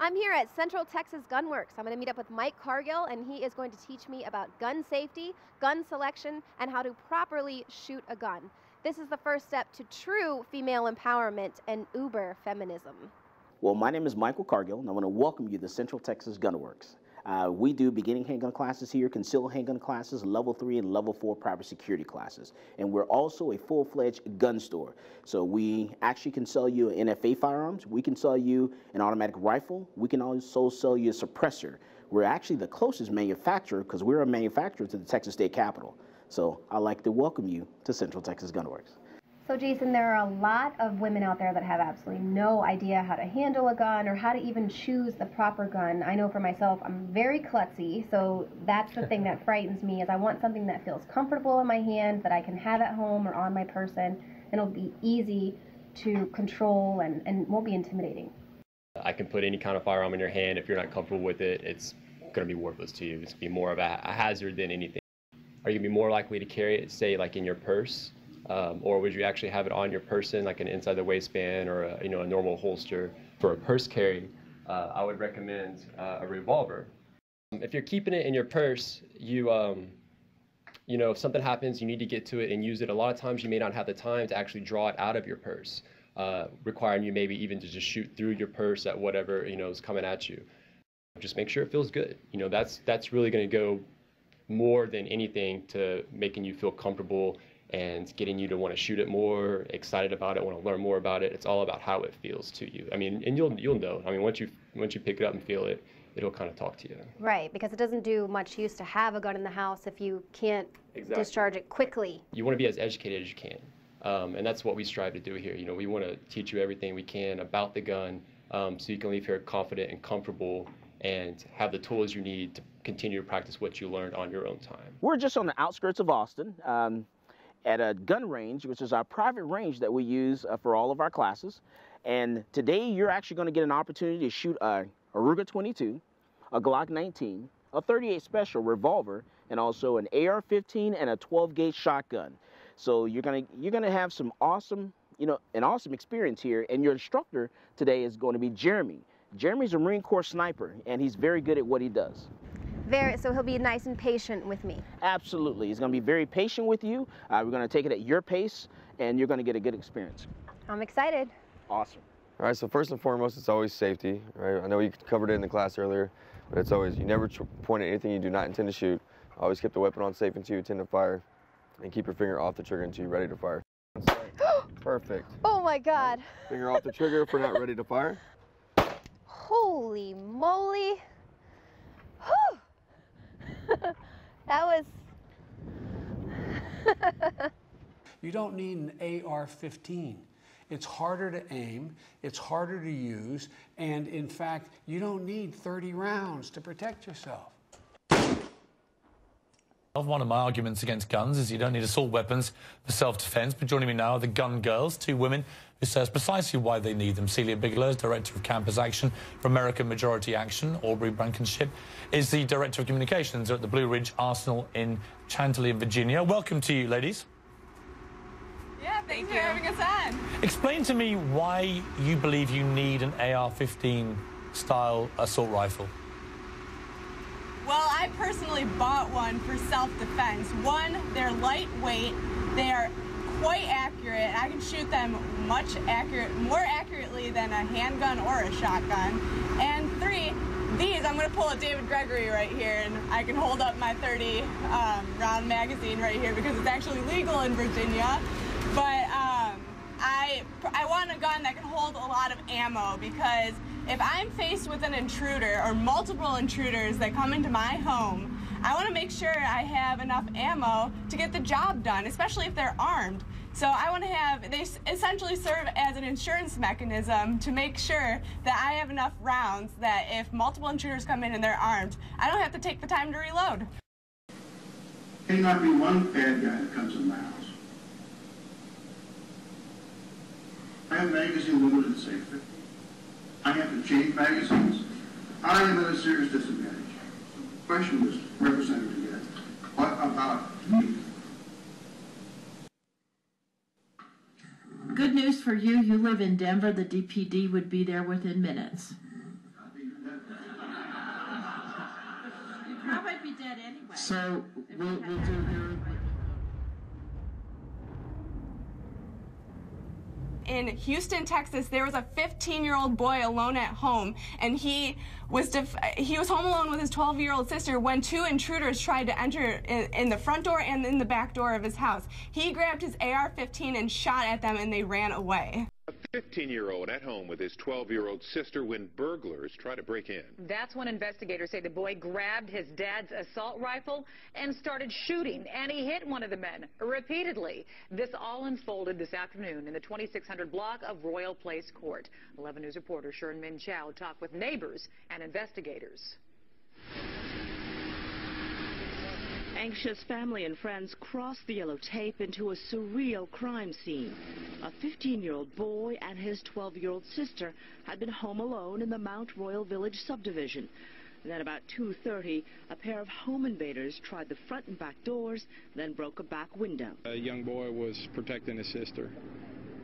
I'm here at Central Texas Gun Works. I'm going to meet up with Mike Cargill, and he is going to teach me about gun safety, gun selection, and how to properly shoot a gun. This is the first step to true female empowerment and uber feminism. Well, my name is Michael Cargill, and I want to welcome you to Central Texas Gun Works. We do beginning handgun classes here, concealed handgun classes, level 3 and level 4 private security classes. And we're also a full-fledged gun store. So we actually can sell you NFA firearms. We can sell you an automatic rifle. We can also sell you a suppressor. We're actually the closest manufacturer because we're a manufacturer to the Texas State Capitol. So I'd like to welcome you to Central Texas Gun Works. So Jason, there are a lot of women out there that have absolutely no idea how to handle a gun or how to even choose the proper gun. I know for myself, I'm very klutzy, so that's the thing that frightens me, is I want something that feels comfortable in my hand, that I can have at home or on my person, and it'll be easy to control and won't be intimidating. I can put any kind of firearm in your hand. If you're not comfortable with it, it's going to be worthless to you. It's going to be more of a hazard than anything. Are you going to be more likely to carry it, say, like in your purse? Or would you actually have it on your person, like an inside the waistband or a normal holster? For a purse carry, I would recommend a revolver. If you're keeping it in your purse, if something happens, you need to get to it and use it. A lot of times you may not have the time to actually draw it out of your purse, requiring you maybe even to just shoot through your purse at whatever is coming at you. Just make sure it feels good. That's really going to go more than anything to making you feel comfortable and getting you to want to shoot it more, excited about it, want to learn more about it. It's all about how it feels to you. I mean, and you'll know. I mean, once you pick it up and feel it, it'll kind of talk to you. Right, because it doesn't do much use to have a gun in the house if you can't discharge it quickly. You want to be as educated as you can, and that's what we strive to do here. We want to teach you everything we can about the gun, so you can leave here confident and comfortable and have the tools you need to continue to practice what you learned on your own time. We're just on the outskirts of Austin. At a gun range, which is our private range that we use for all of our classes. And today you're actually going to get an opportunity to shoot a Ruger 22, a Glock 19, a 38 Special revolver, and also an AR-15 and a 12-gauge shotgun. So you're gonna have some awesome, an awesome experience here. And your instructor today is going to be Jeremy. Jeremy's a Marine Corps sniper, and he's very good at what he does. So he'll be nice and patient with me. Absolutely. He's going to be very patient with you. We're going to take it at your pace, and you're going to get a good experience. I'm excited. Awesome. All right, so first and foremost, it's always safety, right? I know you covered it in the class earlier, but it's always, you never point at anything you do not intend to shoot. Always keep the weapon on safe until you intend to fire, and keep your finger off the trigger until you're ready to fire. Perfect. Oh my God. Finger off the trigger if we're not ready to fire. Holy moly. Whew. That was... You don't need an AR-15. It's harder to aim, it's harder to use, and in fact, you don't need 30 rounds to protect yourself. One of my arguments against guns is you don't need assault weapons for self-defense. But joining me now are the gun girls, two women who says precisely why they need them. Celia Bigelow is Director of Campus Action for American Majority Action. Aubrey Blankenship is the Director of Communications at the Blue Ridge Arsenal in Chantilly, Virginia. Welcome to you, ladies. Yeah, thanks for having us on. Explain to me why you believe you need an AR-15 style assault rifle. Well, I personally bought one for self-defense. One, they're lightweight, they are quite accurate. I can shoot them more accurately than a handgun or a shotgun. And three, these, I'm going to pull a David Gregory right here, and I can hold up my 30-round magazine right here because it's actually legal in Virginia. But I want a gun that can hold a lot of ammo, because if I'm faced with an intruder or multiple intruders that come into my home, I want to make sure I have enough ammo to get the job done, especially if they're armed. So I want to have, they essentially serve as an insurance mechanism to make sure that I have enough rounds that if multiple intruders come in and they're armed, I don't have to take the time to reload. There cannot be one bad guy that comes in my house. I have magazine limited to say 50. I have to change magazines. I am at a serious disadvantage. The question was, Representative again, what about me? Good news for you. You live in Denver. The DPD would be there within minutes. I'll be here dead anyway. So we'll do here. In Houston, Texas, there was a 15-year-old boy alone at home, and he was home alone with his 12-year-old sister when two intruders tried to enter in the front door and in the back door of his house. He grabbed his AR-15 and shot at them, and they ran away. A 15-year-old at home with his 12-year-old sister when burglars try to break in. That's when investigators say the boy grabbed his dad's assault rifle and started shooting, and he hit one of the men repeatedly. This all unfolded this afternoon in the 2600 block of Royal Place Court. 11 News reporter Sharon Min Chow talked with neighbors and investigators. Anxious family and friends crossed the yellow tape into a surreal crime scene. A 15-year-old boy and his 12-year-old sister had been home alone in the Mount Royal Village subdivision. Then about 2:30, a pair of home invaders tried the front and back doors, then broke a back window. A young boy was protecting his sister.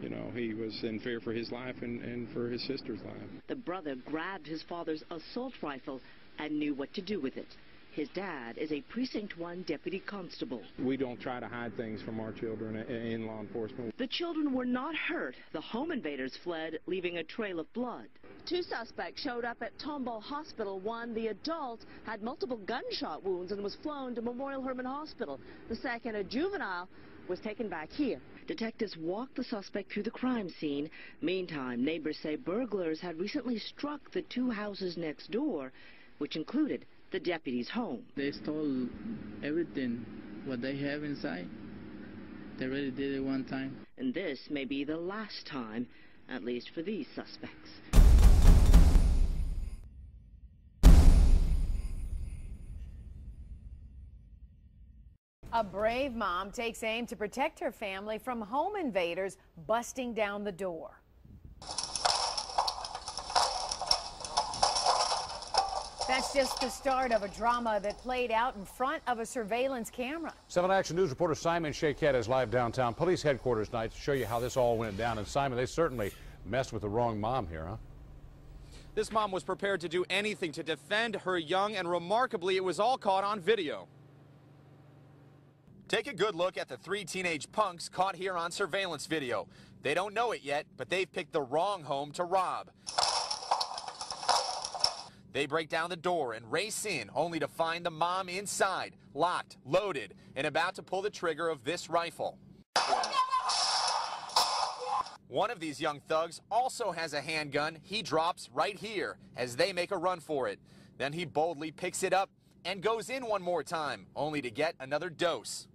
You know, he was in fear for his life and for his sister's life. The brother grabbed his father's assault rifle and knew what to do with it. His dad is a Precinct 1 deputy constable. We don't try to hide things from our children in law enforcement. The children were not hurt. The home invaders fled, leaving a trail of blood. Two suspects showed up at Tomball Hospital. One, the adult, had multiple gunshot wounds and was flown to Memorial Hermann Hospital. The second, a juvenile, was taken back here. Detectives walked the suspect through the crime scene. Meantime, neighbors say burglars had recently struck the two houses next door, which included the deputy's home. They stole everything, what they have inside. They already did it one time. And this may be the last time, at least for these suspects. A brave mom takes aim to protect her family from home invaders busting down the door. That's just the start of a drama that played out in front of a surveillance camera. 7 Action News reporter Simon Shaquette is live downtown police headquarters tonight to show you how this all went down. And Simon, they certainly messed with the wrong mom here, huh? This mom was prepared to do anything to defend her young, and remarkably, it was all caught on video. Take a good look at the three teenage punks caught here on surveillance video. They don't know it yet, but they've picked the wrong home to rob. They break down the door and race in, only to find the mom inside, locked, loaded, and about to pull the trigger of this rifle. One of these young thugs also has a handgun he drops right here as they make a run for it. Then he boldly picks it up and goes in one more time, only to get another dose.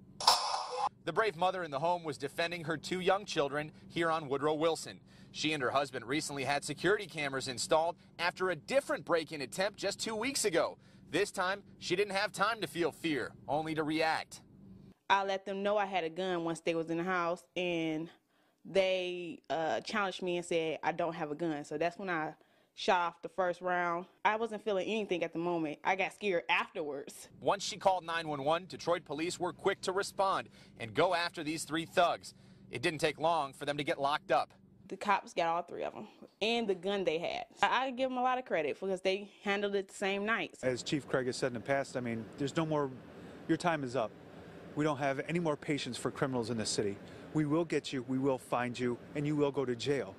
The brave mother in the home was defending her two young children here on Woodrow Wilson. She and her husband recently had security cameras installed after a different break-in attempt just 2 weeks ago. This time, she didn't have time to feel fear, only to react. I let them know I had a gun once they was in the house, and they challenged me and said I don't have a gun. So that's when I shot off the first round. I wasn't feeling anything at the moment. I got scared afterwards. Once she called 911, Detroit police were quick to respond and go after these three thugs. It didn't take long for them to get locked up. The cops got all three of them and the gun they had. I give them a lot of credit because they handled it the same night. As Chief Craig has said in the past, I mean, there's no more, your time is up. We don't have any more patience for criminals in this city. We will get you, we will find you, and you will go to jail.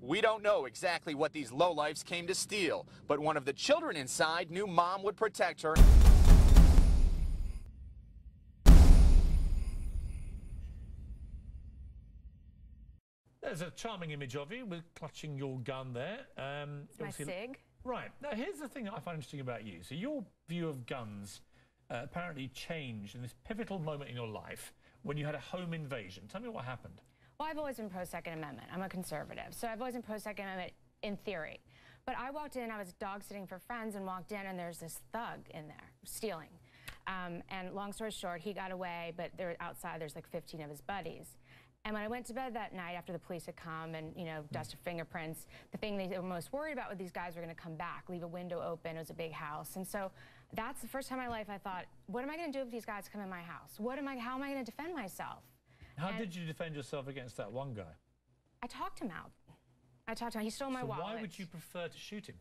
We don't know exactly what these lowlifes came to steal, but one of the children inside knew mom would protect her. There's a charming image of you with clutching your gun there. My SIG. Right. Now, here's the thing that I find interesting about you. So your view of guns apparently changed in this pivotal moment in your life when you had a home invasion. Tell me what happened. Well, I've always been pro-Second Amendment. I'm a conservative, so I've always been pro-Second Amendment in theory. But I walked in, I was dog-sitting for friends, and walked in, and there's this thug in there, stealing. And long story short, he got away, but outside there's like 15 of his buddies. And when I went to bed that night after the police had come and, you know, dusted fingerprints, the thing they were most worried about was these guys were going to come back, leave a window open. It was a big house. And so that's the first time in my life I thought, what am I going to do if these guys come in my house? How am I going to defend myself? How did you defend yourself against that one guy? I talked him out. I talked to him. He stole my wallet. Why would you prefer to shoot him?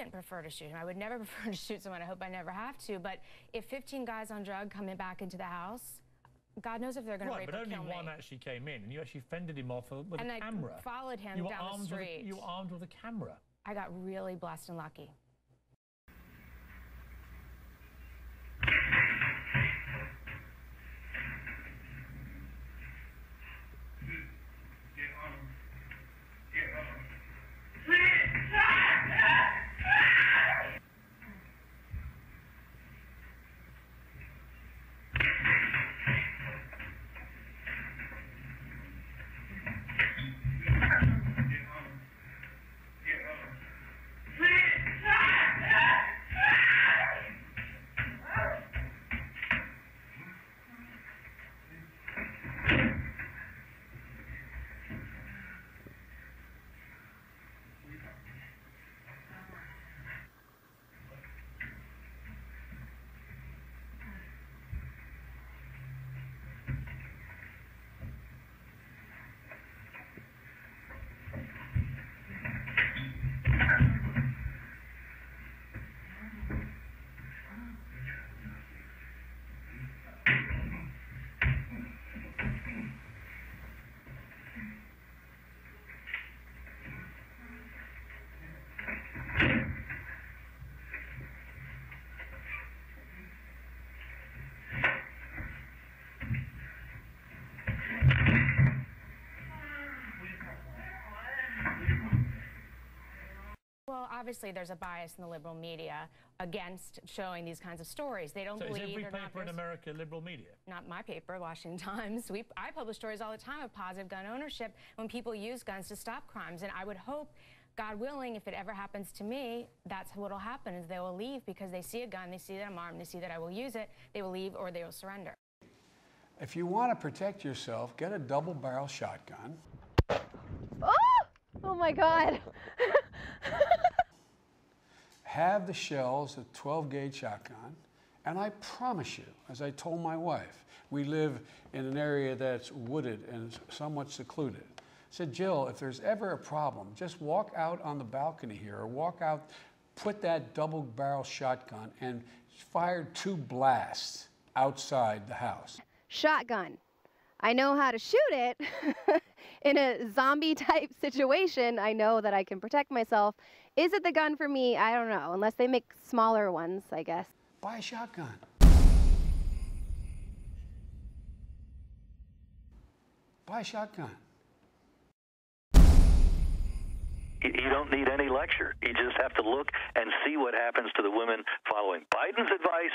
wouldn't prefer to shoot him. I would never prefer to shoot someone. I hope I never have to. But if 15 guys on drug coming back into the house, God knows if they're going to rape or kill me. Right, but only one actually came in, and you actually fended him off with a camera. And I followed him down the street. You were armed with a camera. I got really blessed and lucky. Well, obviously there's a bias in the liberal media against showing these kinds of stories. They don't believe is every they're paper in America liberal media? Not my paper, Washington Times. I publish stories all the time of positive gun ownership when people use guns to stop crimes. And I would hope, God willing, if it ever happens to me, that's what will happen, is they will leave because they see a gun, they see that I'm armed, they see that I will use it, they will leave or they will surrender. If you want to protect yourself, get a double-barrel shotgun. Oh my God. Have the shells, a 12-gauge shotgun, and I promise you, as I told my wife, we live in an area that's wooded and somewhat secluded. I said, Jill, if there's ever a problem, just walk out on the balcony here or walk out, put that double-barrel shotgun and fire 2 blasts outside the house. Shotgun. I know how to shoot it. In a zombie-type situation, I know that I can protect myself. Is it the gun for me? I don't know, unless they make smaller ones, I guess. Buy a shotgun. Buy a shotgun. You don't need any lecture. You just have to look and see what happens to the women following Biden's advice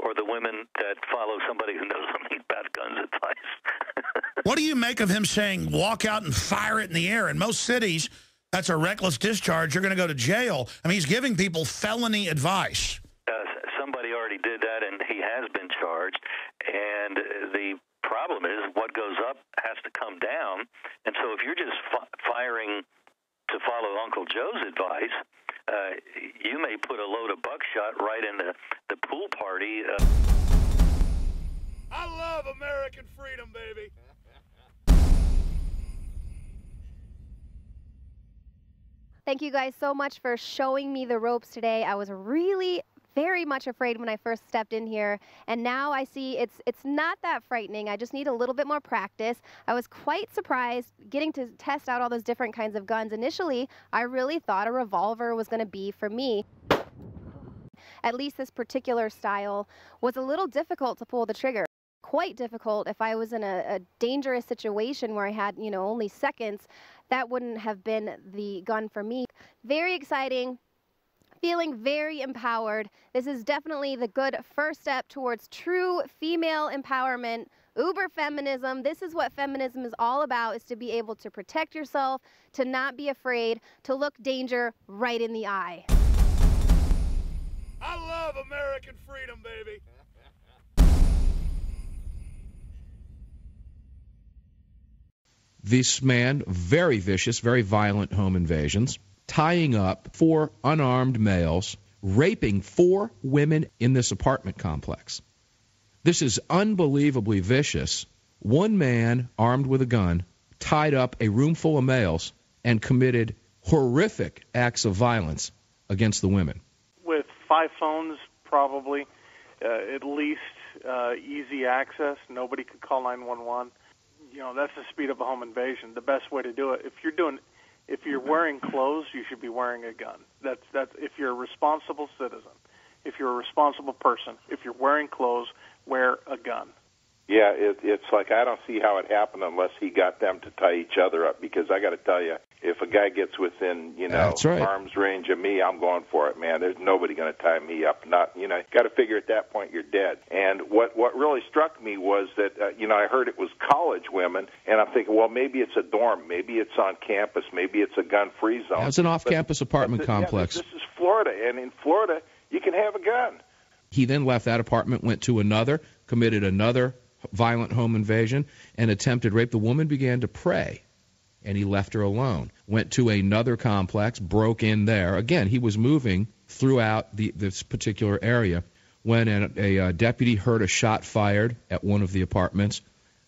or the women that follow somebody who knows something about guns advice. What do you make of him saying, walk out and fire it in the air? In most cities, that's a reckless discharge. You're going to go to jail. I mean, he's giving people felony advice. Somebody already did that, and he has been charged. And the problem is what goes up has to come down. And so if you're just firing to follow Uncle Joe's advice, you may put a load of buckshot right into the pool party. I love American freedom, baby. Thank you guys so much for showing me the ropes today. I was really very much afraid when I first stepped in here, and now I see it's not that frightening. I just need a little bit more practice. I was quite surprised getting to test out all those different kinds of guns. Initially, I really thought a revolver was going to be for me. At least this particular style was a little difficult to pull the trigger. Quite difficult. If I was in a dangerous situation where I had, you know, only seconds, that wouldn't have been the gun for me. Very exciting. Feeling very empowered. This is definitely the good first step towards true female empowerment, uber feminism. This is what feminism is all about, is to be able to protect yourself, to not be afraid, to look danger right in the eye. I love American freedom, baby. This man, very vicious, very violent home invasions, tying up 4 unarmed males, raping 4 women in this apartment complex. This is unbelievably vicious. One man, armed with a gun, tied up a room full of males and committed horrific acts of violence against the women? With 5 phones, probably, at least easy access. Nobody could call 911. You know, that's the speed of a home invasion. The best way to do it. If you're wearing clothes, you should be wearing a gun. That's if you're a responsible citizen, if you're a responsible person, if you're wearing clothes, wear a gun. Yeah, it's like I don't see how it happened unless he got them to tie each other up, because I got to tell you, if a guy gets within, That's right, arm's range of me, I'm going for it, man. There's nobody going to tie me up. Got to figure at that point you're dead. And what really struck me was that, I heard it was college women, and I'm thinking, well, maybe it's a dorm, maybe it's on campus, maybe it's a gun-free zone. It's an off-campus apartment complex. This is Florida, and in Florida, you can have a gun. He then left that apartment, went to another, committed another violent home invasion, and attempted rape. The woman began to pray, and he left her alone. Went to another complex, broke in there. Again, he was moving throughout this particular area when a deputy heard a shot fired at one of the apartments,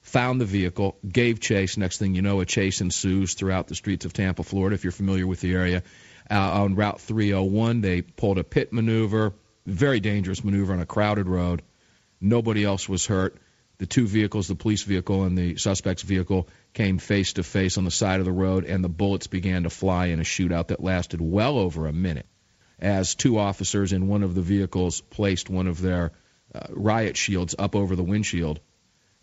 found the vehicle, gave chase. Next thing you know, a chase ensues throughout the streets of Tampa, Florida, if you're familiar with the area. On Route 301, they pulled a pit maneuver, very dangerous maneuver on a crowded road. Nobody else was hurt. The 2 vehicles, the police vehicle and the suspect's vehicle, came face to face on the side of the road, and the bullets began to fly in a shootout that lasted well over a minute, as 2 officers in one of the vehicles placed one of their riot shields up over the windshield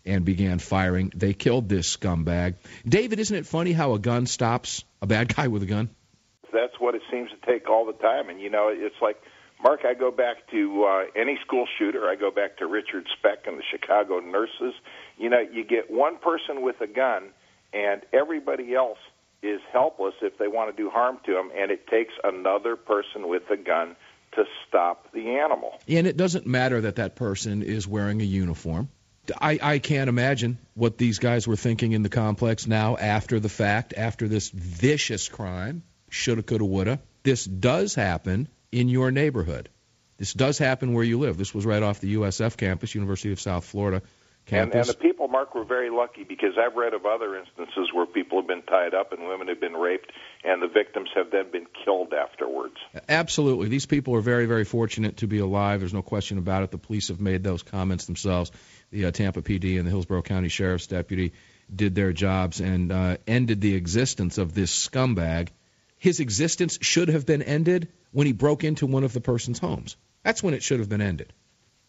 and began firing. They killed this scumbag. David, isn't it funny how a gun stops a bad guy with a gun? That's what it seems to take all the time. And, it's like, Mark, I go back to any school shooter. I go back to Richard Speck and the Chicago nurses. You get one person with a gun, and everybody else is helpless if they want to do harm to them, and it takes another person with a gun to stop the animal. And it doesn't matter that person is wearing a uniform. I can't imagine what these guys were thinking in the complex now after the fact, after this vicious crime. Shoulda, coulda, woulda. This does happen in your neighborhood. This does happen where you live. This was right off the USF campus, University of South Florida campus. And the people, Mark, were very lucky, because I've read of other instances where people have been tied up and women have been raped, and the victims have then been killed afterwards. Absolutely. These people are very, very fortunate to be alive. There's no question about it. The police have made those comments themselves. The Tampa PD and the Hillsborough County Sheriff's Deputy did their jobs and ended the existence of this scumbag. His existence should have been ended when he broke into one of the person's homes. That's when it should have been ended.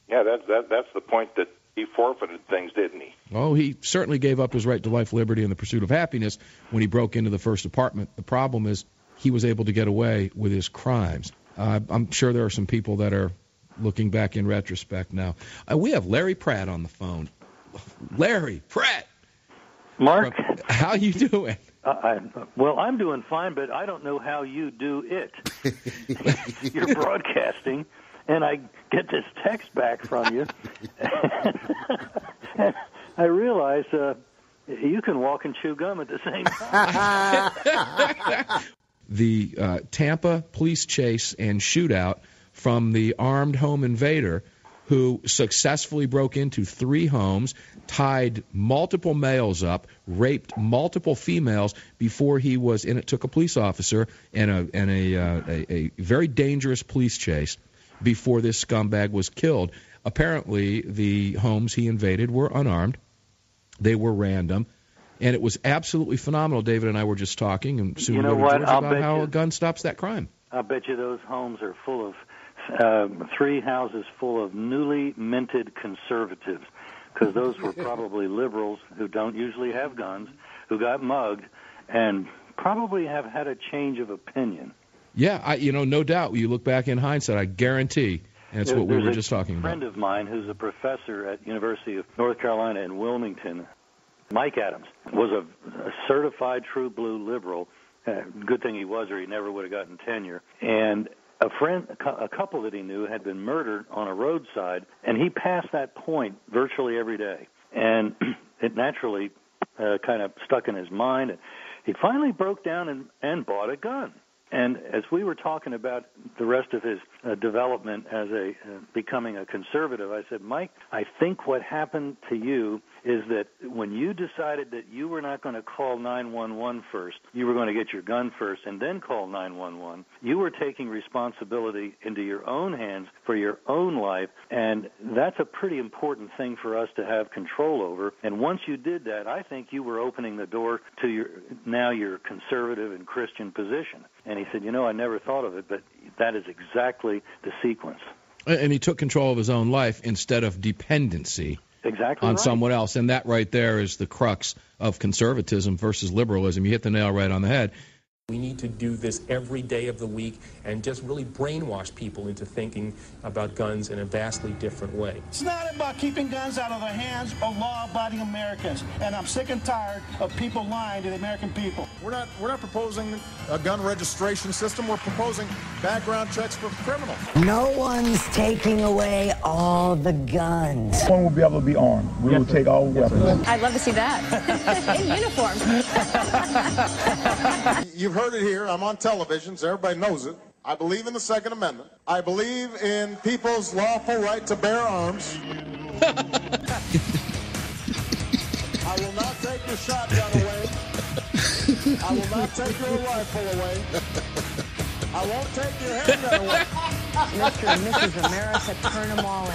Yeah, that's the point, that he forfeited things, didn't he? Oh, he certainly gave up his right to life, liberty, and the pursuit of happiness when he broke into the first apartment. The problem is he was able to get away with his crimes. I'm sure there are some people that are looking back in retrospect now. We have Larry Pratt on the phone. Larry Pratt. Mark. How you doing? Well, I'm doing fine, but I don't know how you do it. You're broadcasting, and I get this text back from you. And I realize you can walk and chew gum at the same time. The Tampa police chase and shootout from the armed home invader who successfully broke into 3 homes, tied multiple males up, raped multiple females before he was in it. Took a police officer and a very dangerous police chase before this scumbag was killed. Apparently, the homes he invaded were unarmed. They were random. And it was absolutely phenomenal. David and I were just talking, and soon about how a gun stops that crime. I bet you those homes are full of 3 houses full of newly minted conservatives, because those were probably liberals who don't usually have guns, who got mugged, and probably have had a change of opinion. Yeah, no doubt. You look back in hindsight, I guarantee, and it's what we were just talking about. A friend of mine who's a professor at University of North Carolina in Wilmington, Mike Adams, was a certified true blue liberal. Good thing he was, or he never would have gotten tenure. And a couple that he knew had been murdered on a roadside, and he passed that point virtually every day. And it naturally kind of stuck in his mind. And he finally broke down and bought a gun. And as we were talking about the rest of his development as becoming a conservative, I said, Mike, I think what happened to you is that when you decided that you were not going to call 911 first, you were going to get your gun first and then call 911, you were taking responsibility into your own hands for your own life, and that's a pretty important thing for us to have control over. And once you did that, I think you were opening the door to your conservative and Christian position. And he said, I never thought of it, but that is exactly the sequence. And he took control of his own life instead of dependency on someone else. And that right there is the crux of conservatism versus liberalism. You hit the nail right on the head. We need to do this every day of the week and just really brainwash people into thinking about guns in a vastly different way. It's not about keeping guns out of the hands of law-abiding Americans, and I'm sick and tired of people lying to the American people. We're not proposing a gun registration system. We're proposing background checks for criminals. No one's taking away all the guns. Everyone will be able to be armed. We will take all weapons. I'd love to see that. In uniform. You've heard it here. I'm on television, so everybody knows it. I believe in the Second Amendment. I believe in people's lawful right to bear arms. I will not take your shotgun away. I will not take your rifle away. I won't take your handgun away. Mr. and Mrs. America, turn them all in.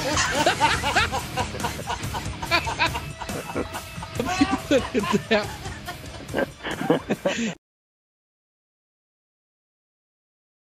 Look at that.